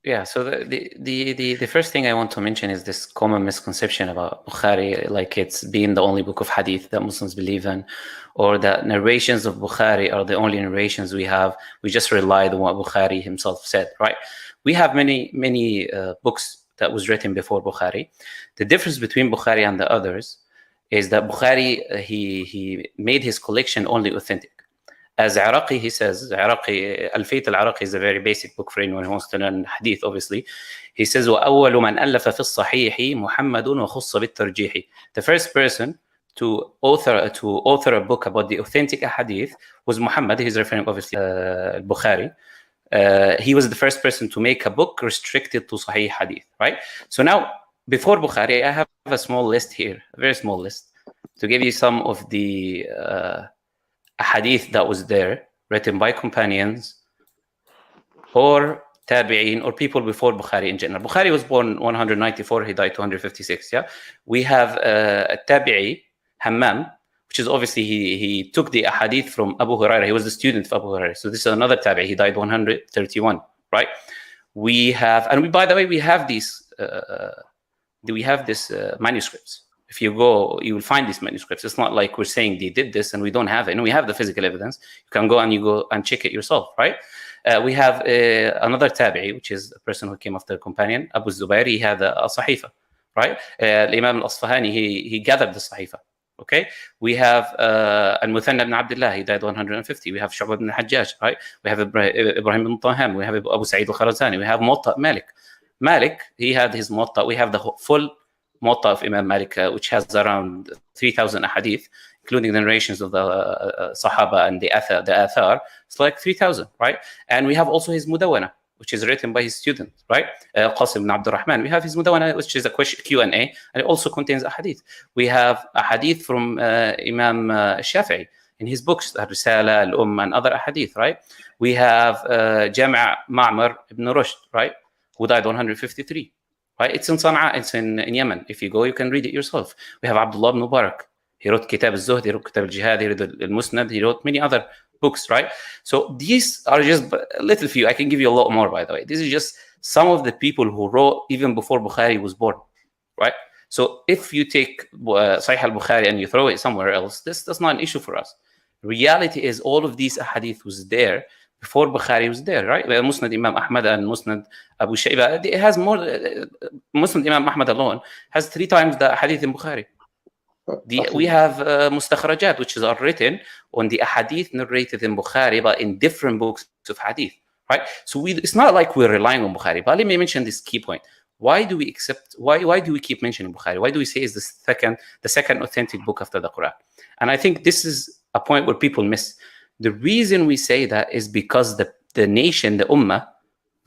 Yeah, so the first thing I want to mention is this common misconception about Bukhari, like it's being the only book of hadith that Muslims believe in, or that narrations of Bukhari are the only narrations we have. We just rely on what Bukhari himself said, right? We have many books that was written before Bukhari. The difference between Bukhari and the others is that Bukhari, he made his collection only authentic. As Iraqi, he says, Al-Fayt al-Iraqi is a very basic book for anyone who wants to learn hadith, obviously. He says, وَأَوَّلُ مَنْ أَلَّفَ فِي الصَّحِيحِ مُحَمَّدٌ وَخُصَّ بِالتَّرْجِيحِ. The first person to author a book about the authentic hadith was Muhammad. He's referring, obviously, Bukhari. He was the first person to make a book restricted to Sahih hadith, right? So now, before Bukhari, I have a small list here, a very small list, to give you some of the hadith that was there, written by companions or tabi'in or people before Bukhari in general. Bukhari was born 194, he died 256. Yeah, we have a tabi'i, Hammam, which is obviously he took the hadith from Abu Hurairah. He was the student of Abu Hurairah. So this is another tabi'i. He died 131. Right? We have, and we, by the way, we have these. We have this manuscripts. If you go, you will find these manuscripts. It's not like we're saying they did this and we don't have it. And we have the physical evidence. You can go and check it yourself, right? We have another tabi'i, which is a person who came after a companion, Abu Zubair. He had a sahifa, right? Imam al-Asfahani, he gathered the sahifa. Okay, we have Al-Muthanna ibn Abdullah, he died 150. We have Shu'bah ibn al-Hajjaj, right? We have Ibrahim ibn Taham. We have Abu Sa'id al-Kharazani. We have Muwatta Malik. Malik, he had his Muwatta. We have the full Muwatta of Imam Malik, which has around 3,000 hadith, including the narrations of the Sahaba and the Athar. It's like 3,000, right? And we have also his Mudawwana, which is written by his student, right? Qasim ibn Abdul Rahman. We have his Mudawwana, which is a Q&A, and it also contains a hadith. We have a hadith from Imam Shafi'i in his books, Al-Risala, Al-Umm, and other hadith, right? We have Jama' Ma'mar ibn Rushd, right? Who died 153. Right? It's in Sana'a, it's in Yemen. If you go, you can read it yourself. We have Abdullah ibn Mubarak. He wrote Kitab al-Zuhd, he wrote Kitab al-Jihad, he wrote al-Musnad, he wrote many other books, right? So these are just a little few. I can give you a lot more, by the way. This is just some of the people who wrote even before Bukhari was born, right? So if you take Sahih al-Bukhari and you throw it somewhere else, that's not an issue for us. Reality is all of these hadith was there before Bukhari was there, right? Musnad Imam Ahmad and Musnad Abu Shayba, it has more. Musnad Imam Ahmad alone has 3 times the hadith in Bukhari. We have mustakhrajat, which are written on the hadith narrated in Bukhari, but in different books of hadith, right? So it's not like we're relying on Bukhari. But let me mention this key point. Why do we accept? Why do we keep mentioning Bukhari? Why do we say it's the second authentic book after the Quran? And I think this is a point where people miss. The reason we say that is because the nation, the Ummah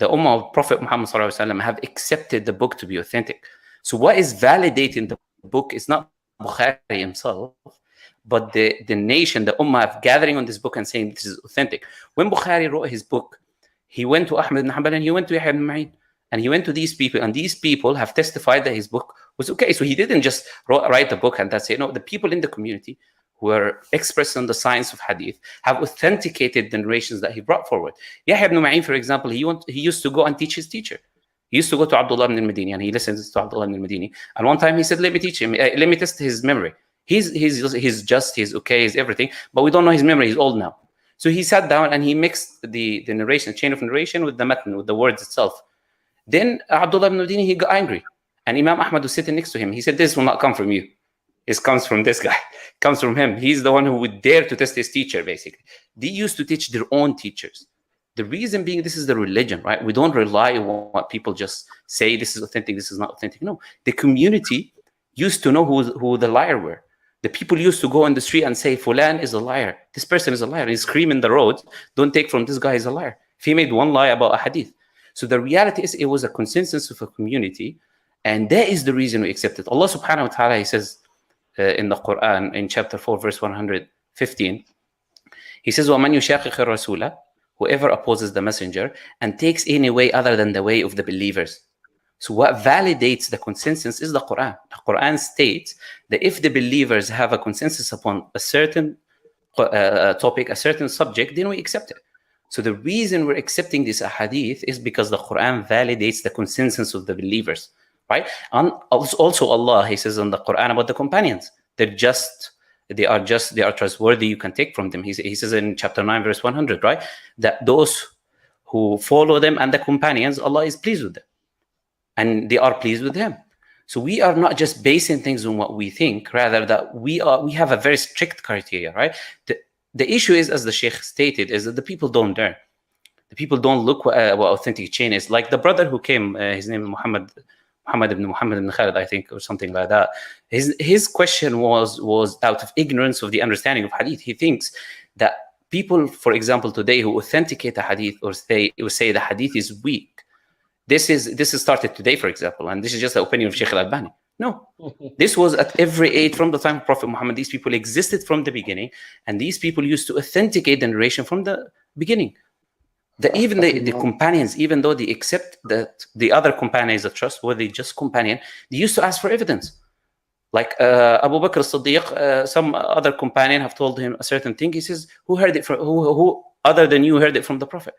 of Prophet Muhammad ﷺ have accepted the book to be authentic. So what is validating the book is not Bukhari himself, but the nation, the Ummah, gathering on this book and saying this is authentic. When Bukhari wrote his book, he went to Ahmad ibn Hanbal and he went to Yahya ibn Ma'in. And he went to these people, and these people have testified that his book was okay. So he didn't just write the book and that's it. No, the people in the community who are experts on the science of hadith have authenticated the narrations that he brought forward. Yahya ibn Ma'in, for example, he used to go and teach his teacher. He used to go to Abdullah ibn al-Madini and he listens to Abdullah ibn al-Madini. And one time he said, let me teach him, let me test his memory. He's okay, he's everything, but we don't know his memory, he's old now. So he sat down and he mixed the narration, the chain of narration with the matn, with the words itself. Then Abdullah ibn al-Madini, he got angry. And Imam Ahmad was sitting next to him. He said, this will not come from you. It comes from this guy. It comes from him. He's the one who would dare to test his teacher, basically. They used to teach their own teachers. The reason being, this is the religion, right? We don't rely on what people just say, this is authentic, this is not authentic. No, the community used to know who the liar were. The people used to go on the street and say, Fulan is a liar. This person is a liar. And he scream in the road, don't take from this guy, is a liar. If he made one lie about a hadith. So the reality is it was a consensus of a community. And that is the reason we accept it. Allah subhanahu wa ta'ala, he says in the Quran, in chapter 4, verse 115, he says, وَمَنْ يُشَاقِقِ الرَّسُولَ, whoever opposes the messenger and takes any way other than the way of the believers. So what validates the consensus is the Quran. The Quran states that if the believers have a consensus upon a certain topic, a certain subject, then we accept it. So the reason we're accepting this hadith is because the Quran validates the consensus of the believers, right? And also Allah, He says in the Quran about the companions, they are trustworthy. You can take from them. He says in chapter 9, verse 100, right? That those who follow them and the companions, Allah is pleased with them, and they are pleased with Him. So we are not just basing things on what we think, rather that we have a very strict criteria, right? The issue is, as the Sheikh stated, is that the people don't learn. The people don't look what authentic chain is. Like the brother who came, his name is Muhammad ibn Khalid, I think, or something like that. His question was out of ignorance of the understanding of hadith. He thinks that people, for example, today who authenticate a hadith or say the hadith is weak, this is started today, for example, and this is just the opinion of Sheikh Al-Albani. No, this was at every age from the time of Prophet Muhammad. These people existed from the beginning, and these people used to authenticate the narration from the beginning. Even the companions, even though they accept that the other companion is a trustworthy, just companion, they used to ask for evidence. Like Abu Bakr as-Siddiq, some other companion have told him a certain thing. He says, "Who heard it from? Who other than you heard it from the Prophet?"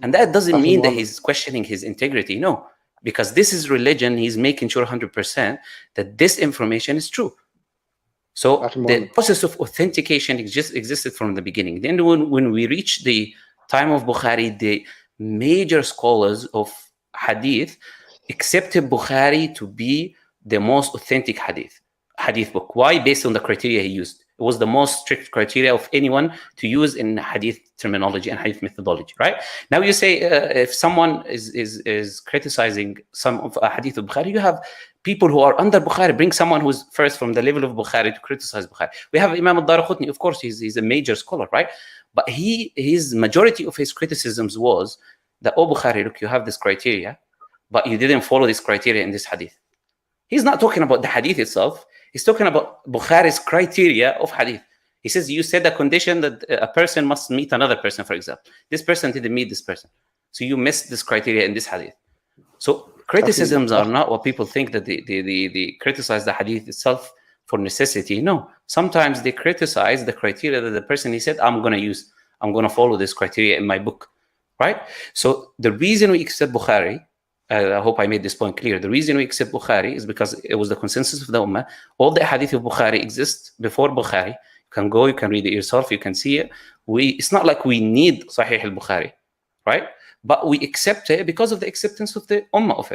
And that doesn't mean that he's questioning his integrity. No, because this is religion. He's making sure 100% that this information is true. So the process of authentication existed from the beginning. Then when we reach the time of Bukhari, the major scholars of hadith accepted Bukhari to be the most authentic hadith book. Why? Based on the criteria he used. It was the most strict criteria of anyone to use in hadith terminology and hadith methodology, right? Now you say if someone is criticizing some of a hadith of Bukhari, you have people who are under Bukhari, bring someone who's first from the level of Bukhari to criticize Bukhari. We have Imam al-Daraqutni, of course, he's a major scholar, right? But his majority of his criticisms was that, oh, Bukhari, look, you have this criteria, but you didn't follow this criteria in this hadith. He's not talking about the hadith itself. He's talking about Bukhari's criteria of hadith. He says, you said a condition that a person must meet another person, for example. This person didn't meet this person. So you missed this criteria in this hadith. So criticisms are not what people think, that they criticize the hadith itself for necessity. No, sometimes they criticize the criteria that the person, he said, I'm going to follow this criteria in my book, right? So the reason we accept Bukhari, I hope I made this point clear. The reason we accept Bukhari is because it was the consensus of the Ummah. All the hadith of Bukhari exist before Bukhari. You can go, you can read it yourself, you can see it. It's not like we need Sahih al-Bukhari, right? But we accept it because of the acceptance of the Ummah of it.